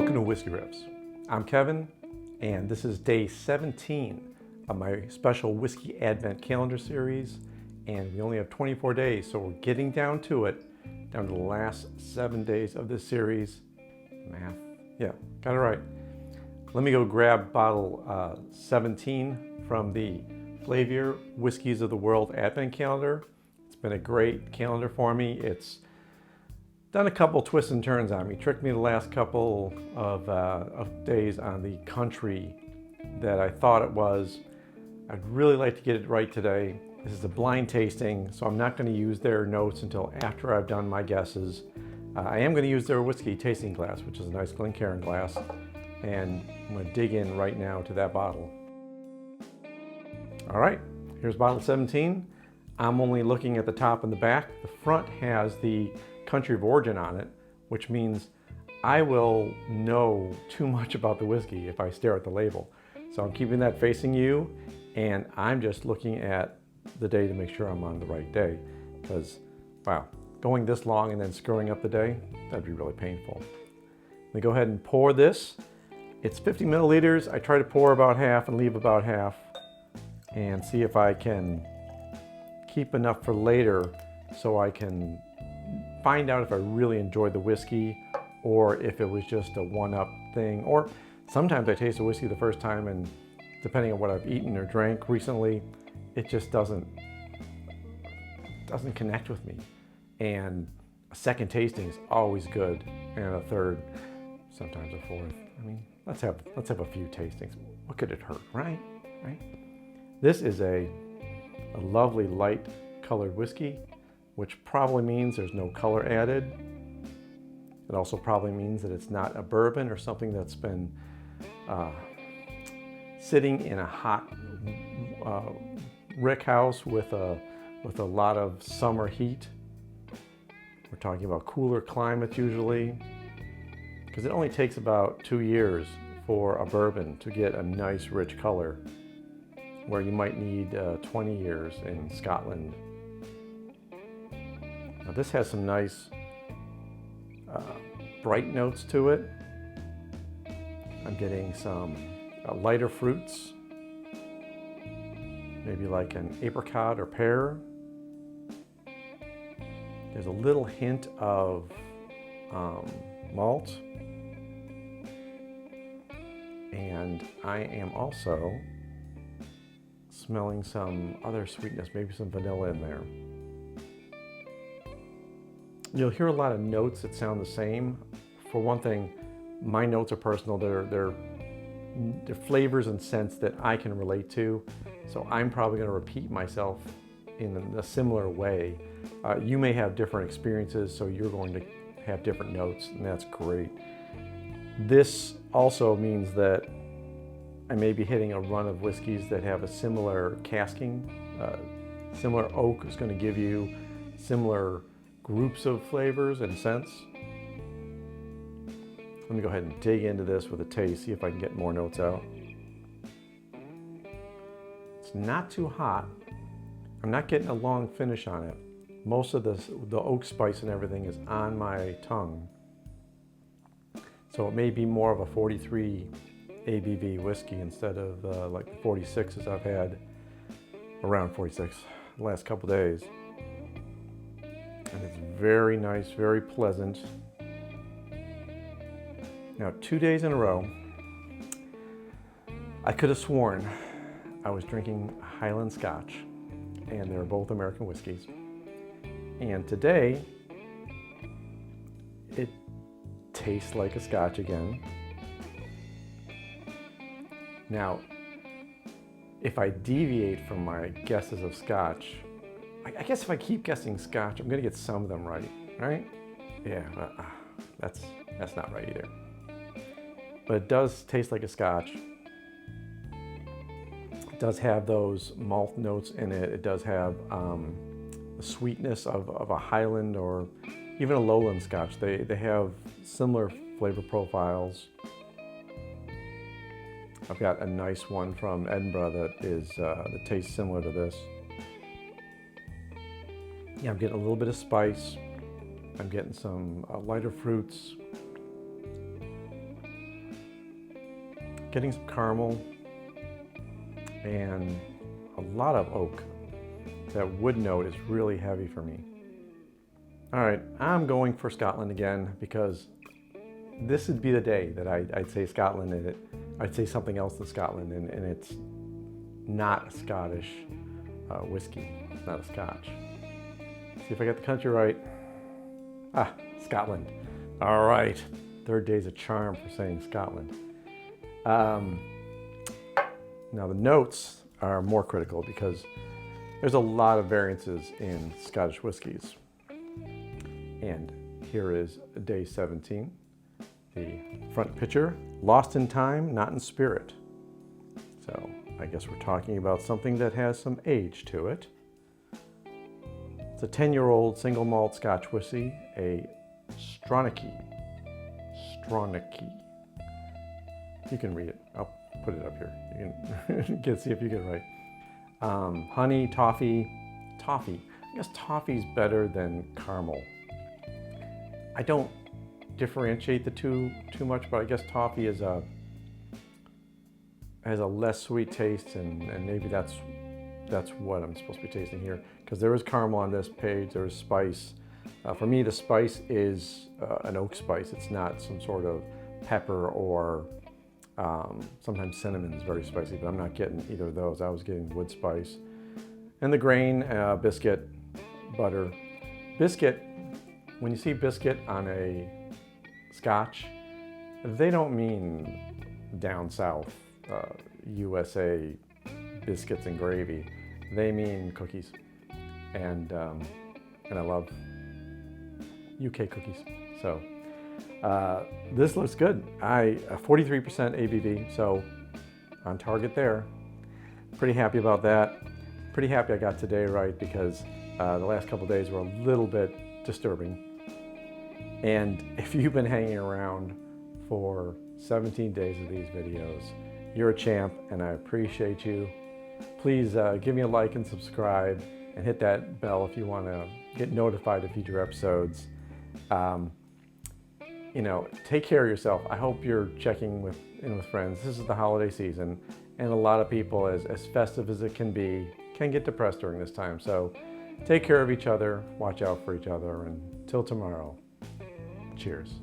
Welcome to Whisky Riffs. I'm Kevin, and this is day 17 of my special Whisky Advent Calendar series, and we only have 24 days, so we're getting down to it, down to the last 7 days of this series. Math, yeah, got it right. Let me go grab bottle 17 from the Flaviar Whiskies of the World Advent Calendar. It's been a great calendar for me. It's done a couple twists and turns on me. Tricked me the last couple of days on the country that I thought it was. I'd really like to get it right today. This is a blind tasting, so I'm not going to use their notes until after I've done my guesses. I am going to use their whiskey tasting glass, which is a nice Glencairn glass, and I'm going to dig in right now to that bottle. All right, here's bottle 17. I'm only looking at the top and the back. The front has the country of origin on it, which means I will know too much about the whiskey if I stare at the label. So I'm keeping that facing you, and I'm just looking at the day to make sure I'm on the right day, because wow, going this long and then screwing up the day, that'd be really painful. Let me go ahead and pour this. It's 50 milliliters. I try to pour about half and leave about half and see if I can keep enough for later so I can find out if I really enjoyed the whiskey or if it was just a one-up thing. Or sometimes I taste a whiskey the first time and depending on what I've eaten or drank recently, it just doesn't connect with me. And a second tasting is always good, and a third, sometimes a fourth. I mean, let's have a few tastings. What could it hurt, right? This is a lovely light colored whiskey, which probably means there's no color added. It also probably means that it's not a bourbon or something that's been sitting in a hot rick house with a lot of summer heat. We're talking about cooler climates usually, because it only takes about 2 years for a bourbon to get a nice rich color, where you might need 20 years in Scotland. Now this has some nice bright notes to it. I'm getting some lighter fruits, maybe like an apricot or pear. There's a little hint of malt. And I am also smelling some other sweetness, maybe some vanilla in there. You'll hear a lot of notes that sound the same. For one thing, my notes are personal. They're flavors and scents that I can relate to. So I'm probably going to repeat myself in a similar way. You may have different experiences, so you're going to have different notes, and that's great. This also means that I may be hitting a run of whiskeys that have a similar casking. Similar oak is going to give you similar groups of flavors and scents. Let me go ahead and dig into this with a taste, see if I can get more notes out. It's not too hot. I'm not getting a long finish on it. Most of the oak spice and everything is on my tongue. So it may be more of a 43 ABV whiskey instead of like the 46s I've had, around 46 the last couple days. And it's very nice, very pleasant. Now, 2 days in a row, I could have sworn I was drinking Highland Scotch, and they're both American whiskeys. And today, it tastes like a Scotch again. Now, if I deviate from my guesses of Scotch, I guess if I keep guessing Scotch, I'm gonna get some of them right? Yeah, but that's not right either. But it does taste like a Scotch. It does have those malt notes in it. It does have the sweetness of a Highland or even a Lowland Scotch. They have similar flavor profiles. I've got a nice one from Edinburgh that tastes similar to this. Yeah, I'm getting a little bit of spice. I'm getting some lighter fruits. getting some caramel and a lot of oak. That wood note is really heavy for me. All right, I'm going for Scotland again because this would be the day that I'd say Scotland and I'd say something else than Scotland, and it's not a Scottish whiskey. It's not a Scotch. See if I got the country right. Ah, Scotland. All right, third day's a charm for saying Scotland. Now the notes are more critical because there's a lot of variances in Scottish whiskeys. And here is day 17. The front picture, lost in time, not in spirit. So I guess we're talking about something that has some age to it. It's a 10-year-old single malt Scotch whiskey, a Stronach. You can read it. I'll put it up here. You can see if you get it right. Honey, toffee. I guess toffee's better than caramel. I don't differentiate the two too much, but I guess toffee has a less sweet taste, and maybe that's what I'm supposed to be tasting here, because there is caramel on this page. There is spice. For me, the spice is an oak spice. It's not some sort of pepper or sometimes cinnamon is very spicy, but I'm not getting either of those. I was getting wood spice. And the grain, biscuit, butter. Biscuit, when you see biscuit on a Scotch, they don't mean down south, USA biscuits and gravy. They mean cookies. And I love UK cookies. So this looks good. 43% ABV, so on target there. Pretty happy about that. Pretty happy I got today right, because the last couple days were a little bit disturbing. And if you've been hanging around for 17 days of these videos, you're a champ, and I appreciate you. Please give me a like and subscribe, and hit that bell if you want to get notified of future episodes. Take care of yourself. I hope you're checking in with friends. This is the holiday season, and a lot of people, as festive as it can be, can get depressed during this time. So take care of each other, watch out for each other, and till tomorrow, cheers.